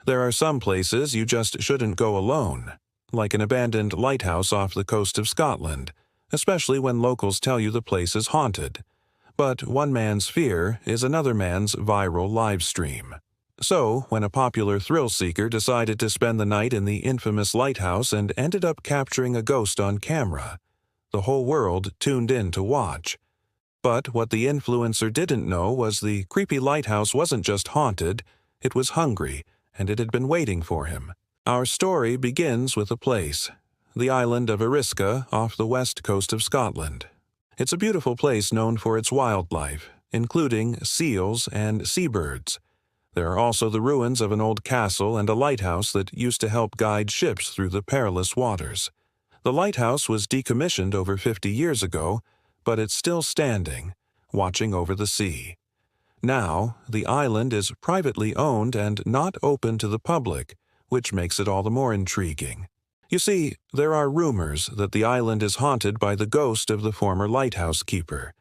There are some places you just shouldn't go alone, like an abandoned lighthouse off the coast of Scotland, especially when locals tell you the place is haunted. But one man's fear is another man's viral live stream. So, when a popular thrill seeker decided to spend the night in the infamous lighthouse and ended up capturing a ghost on camera, the whole world tuned in to watch. But what the influencer didn't know was the creepy lighthouse wasn't just haunted, it was hungry, and it had been waiting for him. Our story begins with a place, the island of Eriska off the west coast of Scotland. It's a beautiful place known for its wildlife, including seals and seabirds. There are also the ruins of an old castle and a lighthouse that used to help guide ships through the perilous waters. The lighthouse was decommissioned over 50 years ago, but it's still standing, watching over the sea. Now, the island is privately owned and not open to the public, which makes it all the more intriguing. You see, there are rumors that the island is haunted by the ghost of the former lighthouse keeper.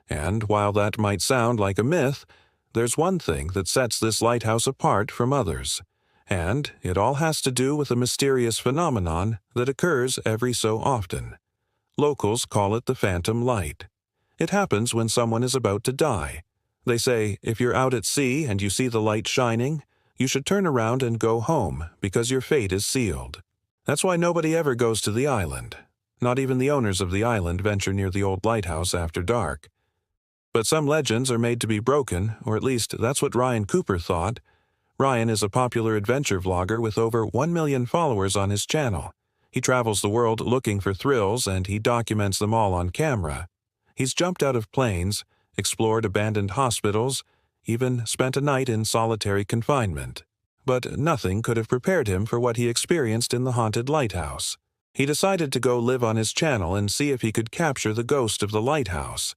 And while that might sound like a myth, there's one thing that sets this lighthouse apart from others. And it all has to do with a mysterious phenomenon that occurs every so often. Locals call it the phantom light. It happens when someone is about to die. They say if you're out at sea and you see the light shining, you should turn around and go home because your fate is sealed. That's why nobody ever goes to the island. Not even the owners of the island venture near the old lighthouse after dark. But some legends are made to be broken, or at least that's what Ryan Cooper thought. Ryan is a popular adventure vlogger with over 1 million followers on his channel. He travels the world looking for thrills and he documents them all on camera. He's jumped out of planes, explored abandoned hospitals, even spent a night in solitary confinement. But nothing could have prepared him for what he experienced in the haunted lighthouse. He decided to go live on his channel and see if he could capture the ghost of the lighthouse.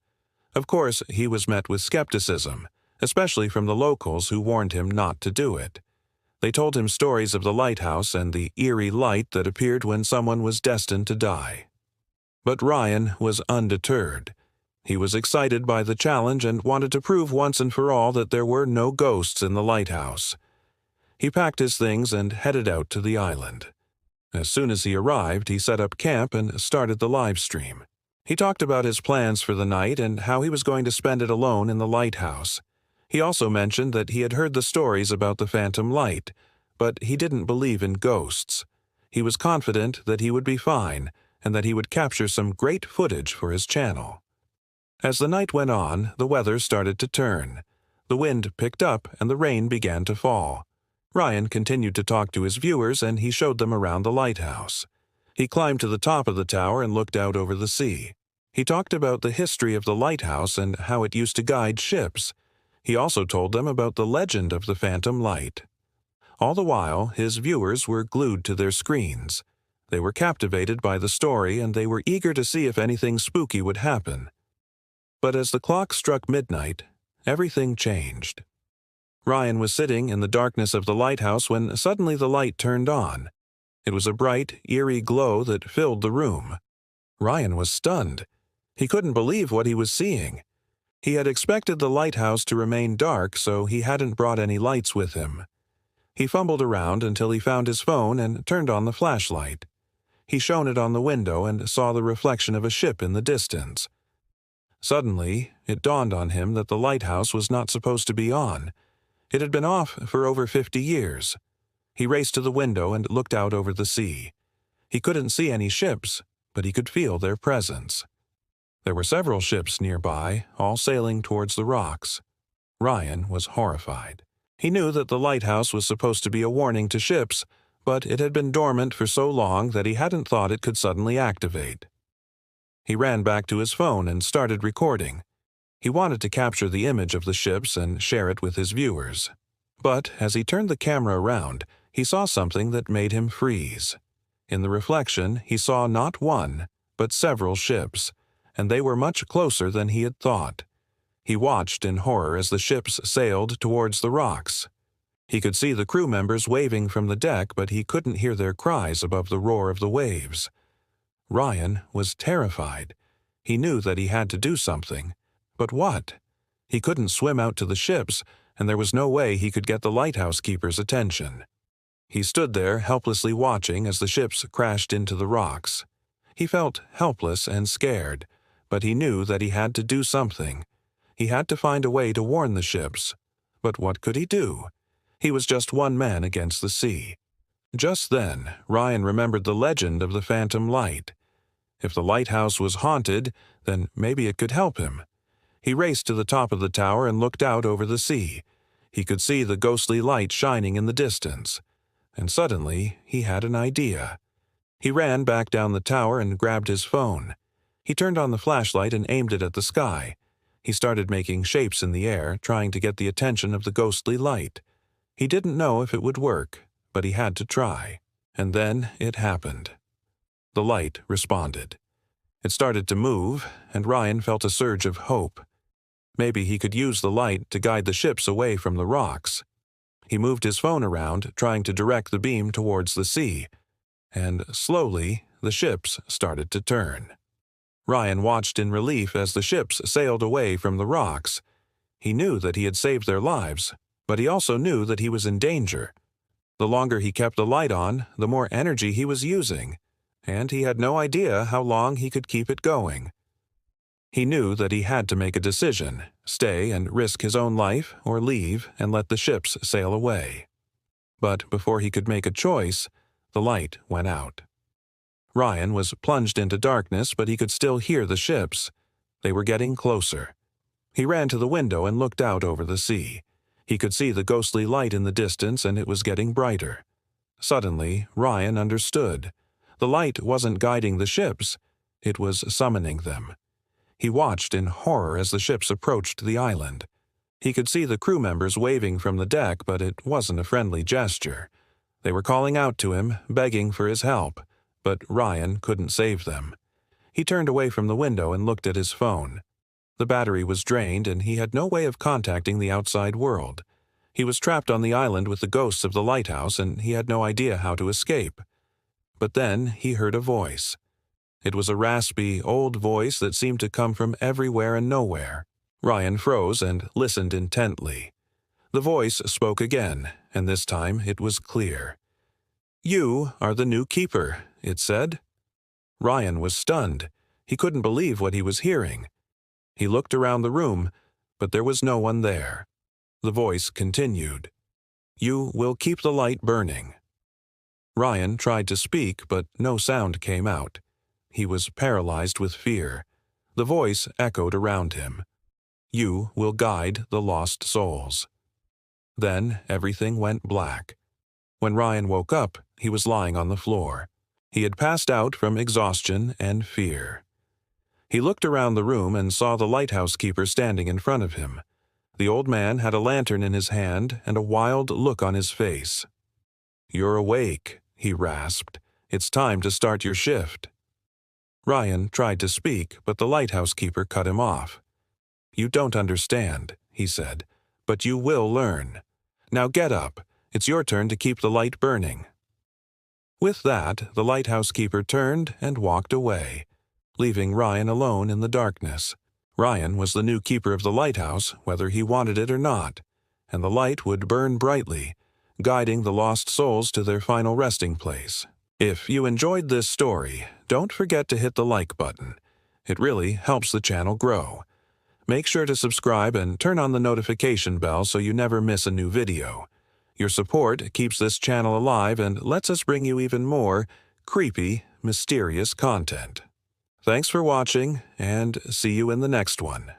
Of course, he was met with skepticism, especially from the locals who warned him not to do it. They told him stories of the lighthouse and the eerie light that appeared when someone was destined to die. But Ryan was undeterred. He was excited by the challenge and wanted to prove once and for all that there were no ghosts in the lighthouse. He packed his things and headed out to the island. As soon as he arrived, he set up camp and started the live stream. He talked about his plans for the night and how he was going to spend it alone in the lighthouse. He also mentioned that he had heard the stories about the phantom light, but he didn't believe in ghosts. He was confident that he would be fine and that he would capture some great footage for his channel. As the night went on, the weather started to turn. The wind picked up and the rain began to fall. Ryan continued to talk to his viewers and he showed them around the lighthouse. He climbed to the top of the tower and looked out over the sea. He talked about the history of the lighthouse and how it used to guide ships. He also told them about the legend of the phantom light. All the while, his viewers were glued to their screens. They were captivated by the story and they were eager to see if anything spooky would happen. But as the clock struck midnight, everything changed. Ryan was sitting in the darkness of the lighthouse when suddenly the light turned on. It was a bright, eerie glow that filled the room. Ryan was stunned. He couldn't believe what he was seeing. He had expected the lighthouse to remain dark, so he hadn't brought any lights with him. He fumbled around until he found his phone and turned on the flashlight. He shone it on the window and saw the reflection of a ship in the distance. Suddenly, it dawned on him that the lighthouse was not supposed to be on. It had been off for over 50 years. He raced to the window and looked out over the sea. He couldn't see any ships, but he could feel their presence. There were several ships nearby, all sailing towards the rocks. Ryan was horrified. He knew that the lighthouse was supposed to be a warning to ships, but it had been dormant for so long that he hadn't thought it could suddenly activate. He ran back to his phone and started recording. He wanted to capture the image of the ships and share it with his viewers. But as he turned the camera around, he saw something that made him freeze. In the reflection, he saw not one, but several ships, and they were much closer than he had thought. He watched in horror as the ships sailed towards the rocks. He could see the crew members waving from the deck, but he couldn't hear their cries above the roar of the waves. Ryan was terrified. He knew that he had to do something. But what? He couldn't swim out to the ships, and there was no way he could get the lighthouse keeper's attention. He stood there helplessly watching as the ships crashed into the rocks. He felt helpless and scared, but he knew that he had to do something. He had to find a way to warn the ships. But what could he do? He was just one man against the sea. Just then, Ryan remembered the legend of the phantom light. If the lighthouse was haunted, then maybe it could help him. He raced to the top of the tower and looked out over the sea. He could see the ghostly light shining in the distance. And suddenly, he had an idea. He ran back down the tower and grabbed his phone. He turned on the flashlight and aimed it at the sky. He started making shapes in the air, trying to get the attention of the ghostly light. He didn't know if it would work, but he had to try. And then it happened. The light responded. It started to move, and Ryan felt a surge of hope. Maybe he could use the light to guide the ships away from the rocks. He moved his phone around, trying to direct the beam towards the sea. And slowly, the ships started to turn. Ryan watched in relief as the ships sailed away from the rocks. He knew that he had saved their lives, but he also knew that he was in danger. The longer he kept the light on, the more energy he was using, and he had no idea how long he could keep it going. He knew that he had to make a decision, stay and risk his own life, or leave and let the ships sail away. But before he could make a choice, the light went out. Ryan was plunged into darkness, but he could still hear the ships. They were getting closer. He ran to the window and looked out over the sea. He could see the ghostly light in the distance, and it was getting brighter. Suddenly, Ryan understood. The light wasn't guiding the ships. It was summoning them. He watched in horror as the ships approached the island. He could see the crew members waving from the deck, but it wasn't a friendly gesture. They were calling out to him, begging for his help, but Ryan couldn't save them. He turned away from the window and looked at his phone. The battery was drained, and he had no way of contacting the outside world. He was trapped on the island with the ghosts of the lighthouse, and he had no idea how to escape. But then he heard a voice. It was a raspy, old voice that seemed to come from everywhere and nowhere. Ryan froze and listened intently. The voice spoke again, and this time it was clear. "You are the new keeper," it said. Ryan was stunned. He couldn't believe what he was hearing. He looked around the room, but there was no one there. The voice continued. "You will keep the light burning." Ryan tried to speak, but no sound came out. He was paralyzed with fear. The voice echoed around him. "You will guide the lost souls." Then everything went black. When Ryan woke up, he was lying on the floor. He had passed out from exhaustion and fear. He looked around the room and saw the lighthouse keeper standing in front of him. The old man had a lantern in his hand and a wild look on his face. "You're awake," he rasped. "It's time to start your shift." Ryan tried to speak, but the lighthouse keeper cut him off. "You don't understand," he said, "but you will learn. Now get up. It's your turn to keep the light burning." With that, the lighthouse keeper turned and walked away, leaving Ryan alone in the darkness. Ryan was the new keeper of the lighthouse, whether he wanted it or not, and the light would burn brightly, guiding the lost souls to their final resting place. If you enjoyed this story, don't forget to hit the like button. It really helps the channel grow. Make sure to subscribe and turn on the notification bell so you never miss a new video. Your support keeps this channel alive and lets us bring you even more creepy, mysterious content. Thanks for watching, and see you in the next one.